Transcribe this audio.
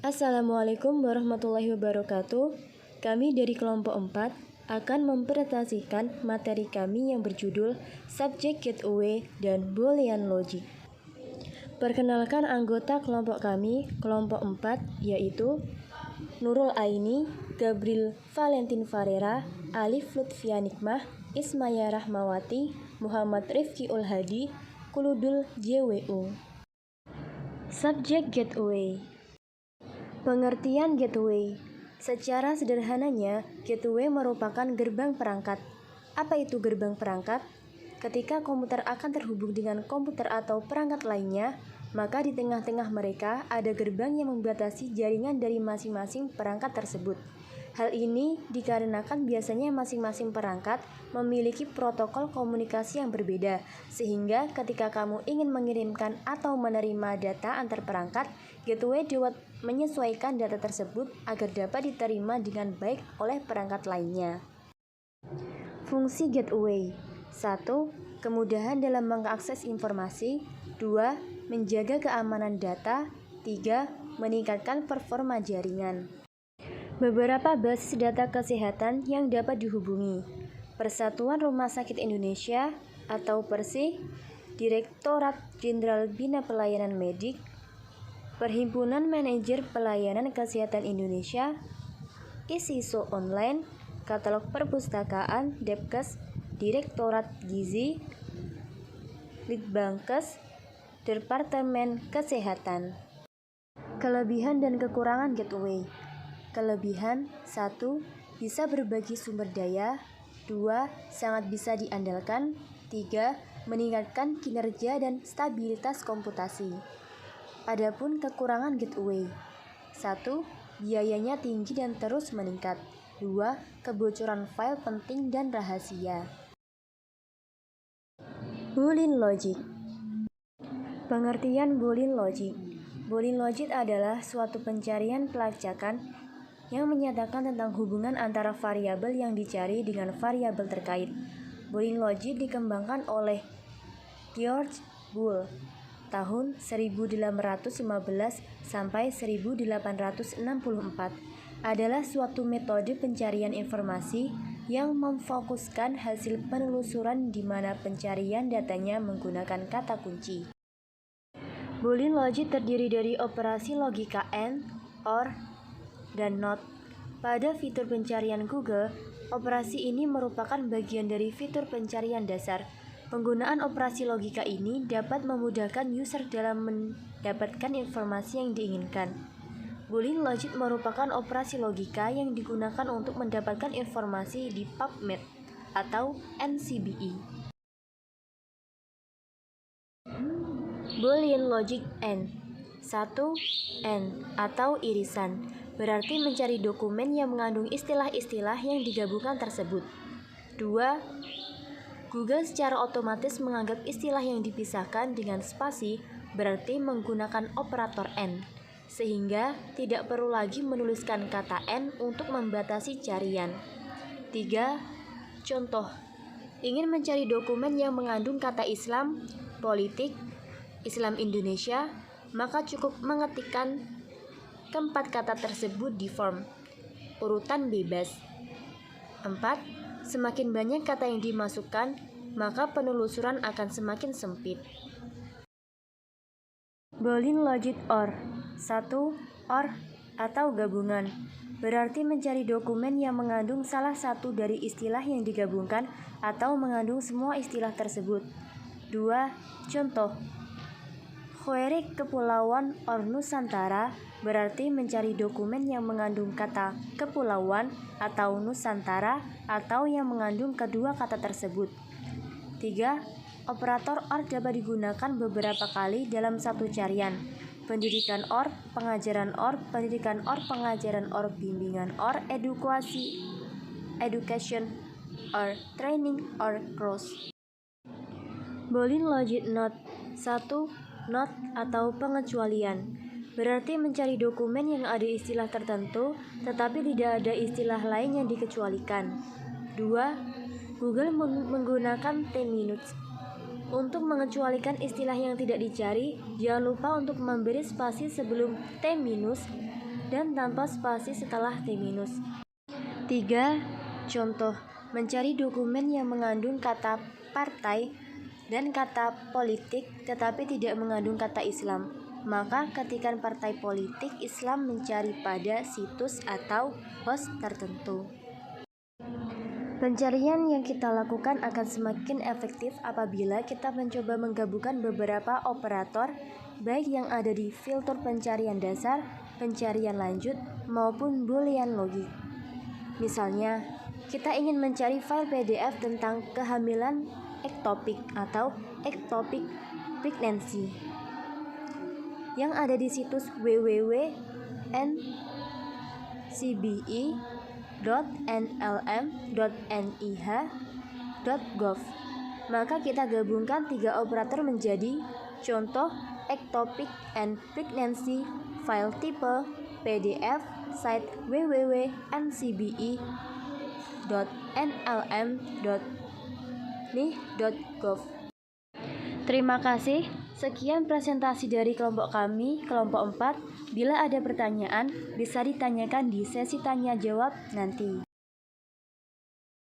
Assalamualaikum warahmatullahi wabarakatuh. Kami dari kelompok 4 akan mempresentasikan materi kami yang berjudul Subject Gateway dan Boolean Logic. Perkenalkan anggota kelompok kami, kelompok 4, yaitu Nurul Aini, Gabriel Valentin Farera, Alif Lutfia Nikmah, Ismaya Rahmawati, Muhammad Rifki Ulhadi, Kuludul JWU. Subject Gateway. Pengertian gateway. Secara sederhananya, gateway merupakan gerbang perangkat. Apa itu gerbang perangkat? Ketika komputer akan terhubung dengan komputer atau perangkat lainnya, maka di tengah-tengah mereka ada gerbang yang membatasi jaringan dari masing-masing perangkat tersebut. Hal ini dikarenakan biasanya masing-masing perangkat memiliki protokol komunikasi yang berbeda, sehingga ketika kamu ingin mengirimkan atau menerima data antar perangkat, gateway dapat menyesuaikan data tersebut agar dapat diterima dengan baik oleh perangkat lainnya. Fungsi gateway: 1. Kemudahan dalam mengakses informasi. 2. Menjaga keamanan data. 3. Meningkatkan performa jaringan. Beberapa basis data kesehatan yang dapat dihubungi: Persatuan Rumah Sakit Indonesia atau PERSI, Direktorat Jenderal Bina Pelayanan Medik, Perhimpunan Manajer Pelayanan Kesehatan Indonesia, ISISO Online, Katalog Perpustakaan, Depkes, Direktorat Gizi, Litbangkes, Departemen Kesehatan. Kelebihan dan kekurangan gateway. Kelebihan: 1. Bisa berbagi sumber daya. 2. Sangat bisa diandalkan. 3. Meningkatkan kinerja dan stabilitas komputasi. Adapun kekurangan gateway: 1. Biayanya tinggi dan terus meningkat. 2. Kebocoran file penting dan rahasia. Boolean Logic. Pengertian Boolean Logic. Boolean Logic adalah suatu pencarian pelacakan yang menyatakan tentang hubungan antara variabel yang dicari dengan variabel terkait. Boolean Logic dikembangkan oleh George Boole tahun 1815 sampai 1864. Adalah suatu metode pencarian informasi yang memfokuskan hasil penelusuran di mana pencarian datanya menggunakan kata kunci. Boolean Logic terdiri dari operasi logika AND, OR, dan NOT. Pada fitur pencarian Google, operasi ini merupakan bagian dari fitur pencarian dasar. Penggunaan operasi logika ini dapat memudahkan user dalam mendapatkan informasi yang diinginkan. Boolean Logic merupakan operasi logika yang digunakan untuk mendapatkan informasi di PubMed atau NCBI. Boolean Logic AND. 1. AND atau irisan, berarti mencari dokumen yang mengandung istilah-istilah yang digabungkan tersebut. 2. Google secara otomatis menganggap istilah yang dipisahkan dengan spasi berarti menggunakan operator AND, sehingga tidak perlu lagi menuliskan kata AND untuk membatasi carian. 3. Contoh: ingin mencari dokumen yang mengandung kata Islam, politik, Islam Indonesia, maka cukup mengetikkan keempat kata tersebut di form urutan bebas. 4. Semakin banyak kata yang dimasukkan, maka penelusuran akan semakin sempit. Boolean Logic OR. 1. OR atau gabungan, berarti mencari dokumen yang mengandung salah satu dari istilah yang digabungkan atau mengandung semua istilah tersebut. 2. Contoh: Query Kepulauan or Nusantara berarti mencari dokumen yang mengandung kata kepulauan atau Nusantara atau yang mengandung kedua kata tersebut. 3. Operator OR dapat digunakan beberapa kali dalam satu carian. Pendidikan OR, pengajaran OR, pendidikan OR, pengajaran OR, bimbingan OR, education OR, training OR, cross. Boolean Logic NOT. 1. NOT atau pengecualian, berarti mencari dokumen yang ada istilah tertentu tetapi tidak ada istilah lain yang dikecualikan. 2. Google menggunakan T-minus untuk mengecualikan istilah yang tidak dicari. Jangan lupa untuk memberi spasi sebelum T- dan tanpa spasi setelah T-. 3. Contoh, mencari dokumen yang mengandung kata partai dan kata politik tetapi tidak mengandung kata Islam. Maka ketikkan partai politik Islam mencari pada situs atau host tertentu. Pencarian yang kita lakukan akan semakin efektif apabila kita mencoba menggabungkan beberapa operator baik yang ada di filter pencarian dasar, pencarian lanjut, maupun boolean logic. Misalnya, kita ingin mencari file PDF tentang kehamilan ektopik atau ectopic pregnancy yang ada di situs www.ncbi.nlm.nih.gov. Maka kita gabungkan 3 operator menjadi contoh ectopic and pregnancy file tipe PDF site www.ncbi.nlm.nih.gov. Terima kasih. Sekian presentasi dari kelompok kami, kelompok 4. Bila ada pertanyaan, bisa ditanyakan di sesi tanya jawab nanti.